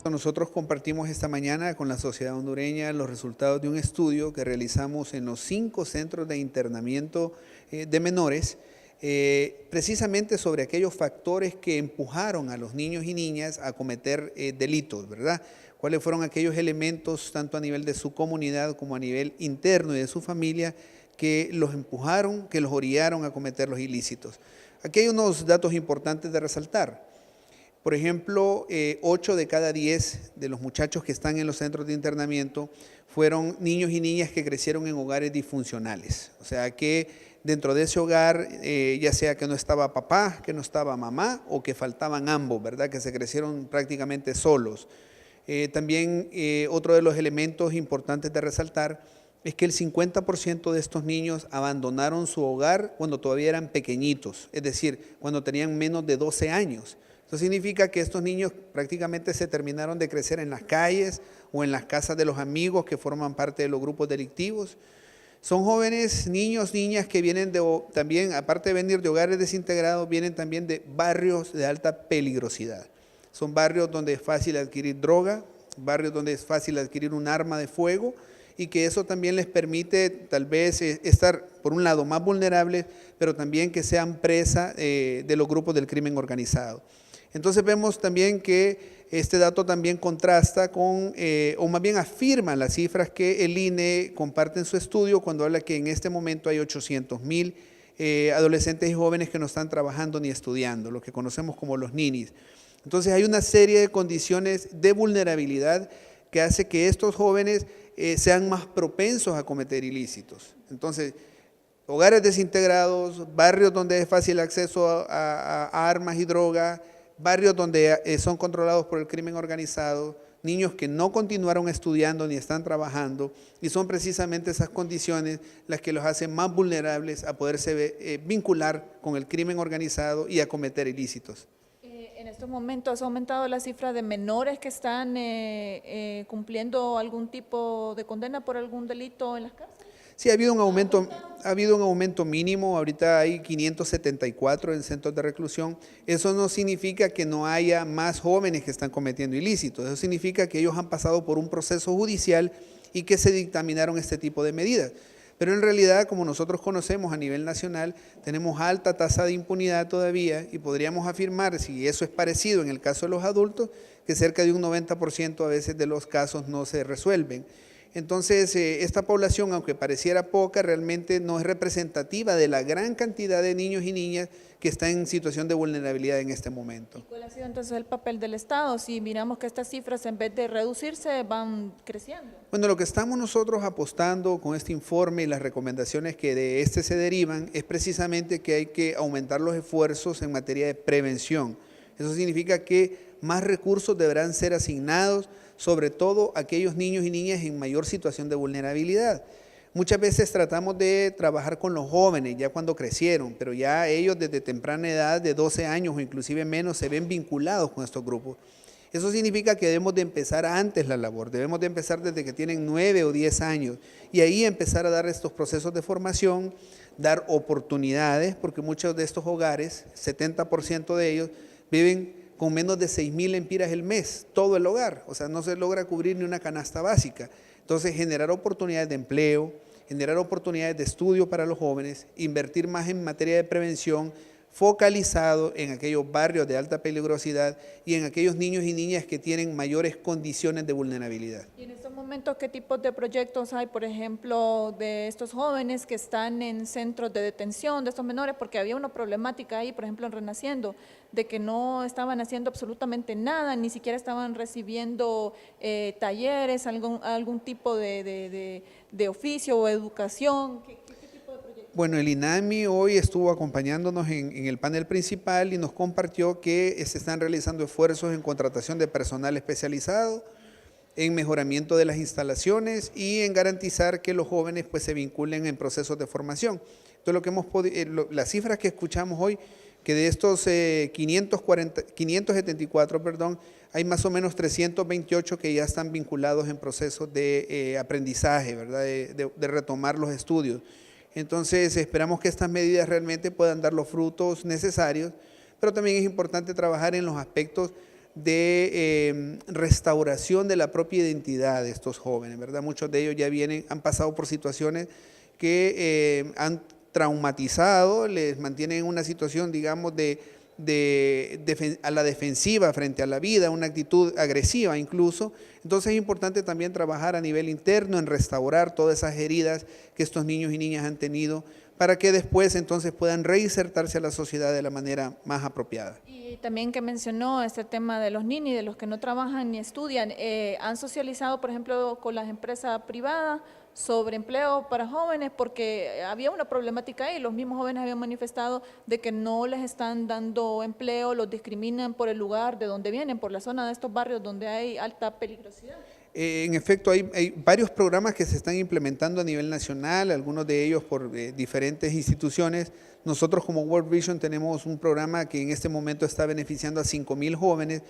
Nosotros compartimos esta mañana con la sociedad hondureña los resultados de un estudio que realizamos en los 5 centros de internamiento de menores, precisamente sobre aquellos factores que empujaron a los niños y niñas a cometer delitos, ¿verdad? ¿Cuáles fueron aquellos elementos, tanto a nivel de su comunidad como a nivel interno y de su familia, que los empujaron, que los orillaron a cometer los ilícitos? Aquí hay unos datos importantes de resaltar. Por ejemplo, 8 de cada 10 de los muchachos que están en los centros de internamiento fueron niños y niñas que crecieron en hogares disfuncionales. O sea que dentro de ese hogar, ya sea que no estaba papá, que no estaba mamá o que faltaban ambos, ¿verdad? Que se crecieron prácticamente solos. También otro de los elementos importantes de resaltar es que el 50% de estos niños abandonaron su hogar cuando todavía eran pequeñitos, es decir, cuando tenían menos de 12 años. Eso significa que estos niños prácticamente se terminaron de crecer en las calles o en las casas de los amigos que forman parte de los grupos delictivos. Son jóvenes, niños, niñas que vienen también, aparte de venir de hogares desintegrados, vienen también de barrios de alta peligrosidad. Son barrios donde es fácil adquirir droga, barrios donde es fácil adquirir un arma de fuego, y que eso también les permite tal vez estar, por un lado, más vulnerables, pero también que sean presa de los grupos del crimen organizado. Entonces vemos también que este dato también contrasta con, o más bien afirma las cifras que el INE comparte en su estudio cuando habla que en este momento hay 800,000 adolescentes y jóvenes que no están trabajando ni estudiando, lo que conocemos como los ninis. Entonces hay una serie de condiciones de vulnerabilidad que hace que estos jóvenes sean más propensos a cometer ilícitos. Entonces, hogares desintegrados, barrios donde es fácil acceso a armas y drogas, barrios donde son controlados por el crimen organizado, niños que no continuaron estudiando ni están trabajando, y son precisamente esas condiciones las que los hacen más vulnerables a poderse vincular con el crimen organizado y a cometer ilícitos. En estos momentos ha aumentado la cifra de menores que están cumpliendo algún tipo de condena por algún delito en las cárceles. Sí, ha habido un aumento mínimo, ahorita hay 574 en centros de reclusión. Eso no significa que no haya más jóvenes que están cometiendo ilícitos, eso significa que ellos han pasado por un proceso judicial y que se dictaminaron este tipo de medidas. Pero en realidad, como nosotros conocemos a nivel nacional, tenemos alta tasa de impunidad todavía y podríamos afirmar, si eso es parecido en el caso de los adultos, que cerca de un 90% a veces de los casos no se resuelven. Entonces, esta población, aunque pareciera poca, realmente no es representativa de la gran cantidad de niños y niñas que están en situación de vulnerabilidad en este momento. ¿Y cuál ha sido entonces el papel del Estado? Si miramos que estas cifras, en vez de reducirse, van creciendo. Bueno, lo que estamos nosotros apostando con este informe y las recomendaciones que de este se derivan es precisamente que hay que aumentar los esfuerzos en materia de prevención. Eso significa que más recursos deberán ser asignados, sobre todo a aquellos niños y niñas en mayor situación de vulnerabilidad. Muchas veces tratamos de trabajar con los jóvenes ya cuando crecieron, pero ya ellos desde temprana edad, de 12 años o inclusive menos, se ven vinculados con estos grupos. Eso significa que debemos de empezar antes la labor, debemos de empezar desde que tienen 9 o 10 años y ahí empezar a dar estos procesos de formación, dar oportunidades, porque muchos de estos hogares, 70% de ellos, viven con menos de 6,000 lempiras el mes, todo el hogar, o sea, no se logra cubrir ni una canasta básica. Entonces, generar oportunidades de empleo, generar oportunidades de estudio para los jóvenes, invertir más en materia de prevención, focalizado en aquellos barrios de alta peligrosidad y en aquellos niños y niñas que tienen mayores condiciones de vulnerabilidad. Y en estos momentos, ¿qué tipos de proyectos hay, por ejemplo, de estos jóvenes que están en centros de detención, de estos menores? Porque había una problemática ahí, por ejemplo, en Renaciendo, de que no estaban haciendo absolutamente nada, ni siquiera estaban recibiendo talleres, algún tipo de oficio o educación. ¿Qué tipo de proyectos? Bueno, el INAMI hoy estuvo acompañándonos en el panel principal y nos compartió que se están realizando esfuerzos en contratación de personal especializado, en mejoramiento de las instalaciones y en garantizar que los jóvenes pues, se vinculen en procesos de formación. Entonces, lo que hemos las cifras que escuchamos hoy, que de estos 574, hay más o menos 328 que ya están vinculados en procesos de aprendizaje, ¿verdad? De retomar los estudios. Entonces, esperamos que estas medidas realmente puedan dar los frutos necesarios, pero también es importante trabajar en los aspectos de restauración de la propia identidad de estos jóvenes, ¿verdad? Muchos de ellos ya han pasado por situaciones que han traumatizado, les mantienen en una situación, digamos, a la defensiva frente a la vida, una actitud agresiva incluso. Entonces es importante también trabajar a nivel interno en restaurar todas esas heridas que estos niños y niñas han tenido para que después entonces puedan reinsertarse a la sociedad de la manera más apropiada. Y también que mencionó este tema de los ninis, de los que no trabajan ni estudian, han socializado, por ejemplo, con las empresas privadas sobre empleo para jóvenes, porque había una problemática ahí, los mismos jóvenes habían manifestado de que no les están dando empleo, los discriminan por el lugar de donde vienen, por la zona de estos barrios donde hay alta peligrosidad. En efecto, hay varios programas que se están implementando a nivel nacional, algunos de ellos por diferentes instituciones. Nosotros como World Vision tenemos un programa que en este momento está beneficiando a 5,000 jóvenes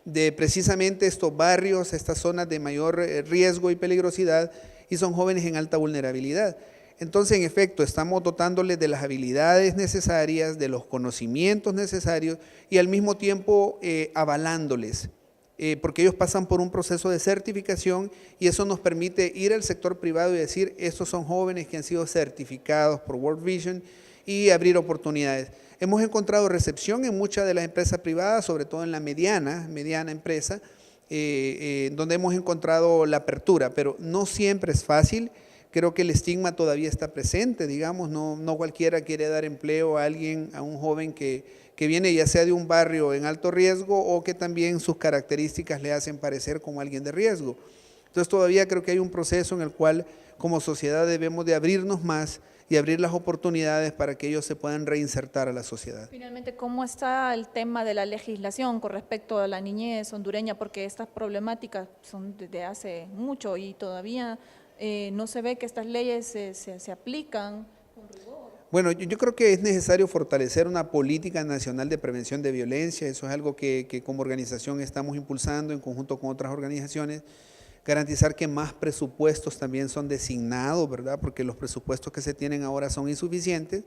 de precisamente estos barrios, estas zonas de mayor riesgo y peligrosidad, y son jóvenes en alta vulnerabilidad. Entonces, en efecto, estamos dotándoles de las habilidades necesarias, de los conocimientos necesarios y al mismo tiempo avalándoles. Porque ellos pasan por un proceso de certificación y eso nos permite ir al sector privado y decir, estos son jóvenes que han sido certificados por World Vision y abrir oportunidades. Hemos encontrado recepción en muchas de las empresas privadas, sobre todo en la mediana empresa, donde hemos encontrado la apertura, pero no siempre es fácil. Creo que el estigma todavía está presente, digamos, no cualquiera quiere dar empleo a alguien, a un joven que viene ya sea de un barrio en alto riesgo o que también sus características le hacen parecer como alguien de riesgo. Entonces todavía creo que hay un proceso en el cual como sociedad debemos de abrirnos más y abrir las oportunidades para que ellos se puedan reinsertar a la sociedad. Finalmente, ¿cómo está el tema de la legislación con respecto a la niñez hondureña? Porque estas problemáticas son desde hace mucho y todavía no se ve que estas leyes se aplican con rigor. Bueno, yo creo que es necesario fortalecer una política nacional de prevención de violencia. Eso es algo que como organización estamos impulsando en conjunto con otras organizaciones. Garantizar que más presupuestos también son designados, ¿verdad? Porque los presupuestos que se tienen ahora son insuficientes.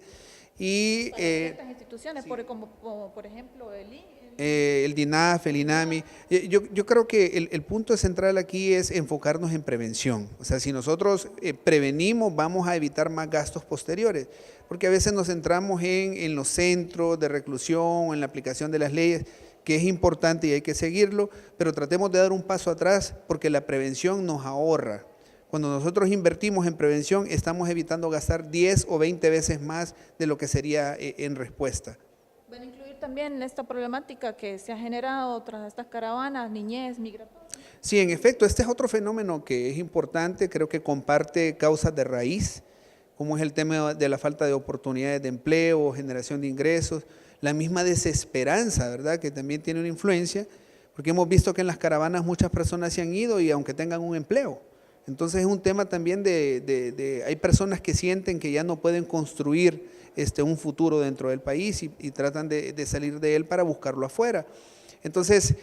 Y, para ciertas instituciones, sí, como por ejemplo el DINAF, el INAMI. Yo creo que el punto central aquí es enfocarnos en prevención. O sea, si nosotros prevenimos, vamos a evitar más gastos posteriores. Porque a veces nos centramos en los centros de reclusión, en la aplicación de las leyes, que es importante y hay que seguirlo, pero tratemos de dar un paso atrás porque la prevención nos ahorra. Cuando nosotros invertimos en prevención, estamos evitando gastar 10 o 20 veces más de lo que sería en respuesta. ¿Van a incluir también esta problemática que se ha generado tras estas caravanas, niñez, migratoria? Sí, en efecto, este es otro fenómeno que es importante, creo que comparte causas de raíz, como es el tema de la falta de oportunidades de empleo, generación de ingresos, la misma desesperanza, ¿verdad?, que también tiene una influencia, porque hemos visto que en las caravanas muchas personas se han ido y aunque tengan un empleo. Entonces es un tema también hay personas que sienten que ya no pueden construir un futuro dentro del país y tratan de salir de él para buscarlo afuera. Entonces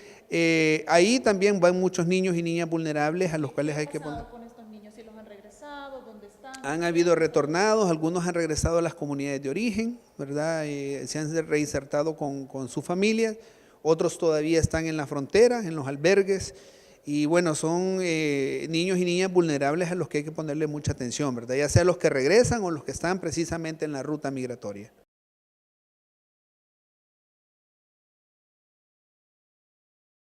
ahí también van muchos niños y niñas vulnerables a los cuales hay que poner. ¿Con estos niños? ¿Si los han regresado? ¿Dónde están? Han habido retornados, algunos han regresado a las comunidades de origen, ¿verdad? Se han reinsertado con su familia, otros todavía están en la frontera, en los albergues, y bueno, son niños y niñas vulnerables a los que hay que ponerle mucha atención, ¿verdad? Ya sea los que regresan o los que están precisamente en la ruta migratoria.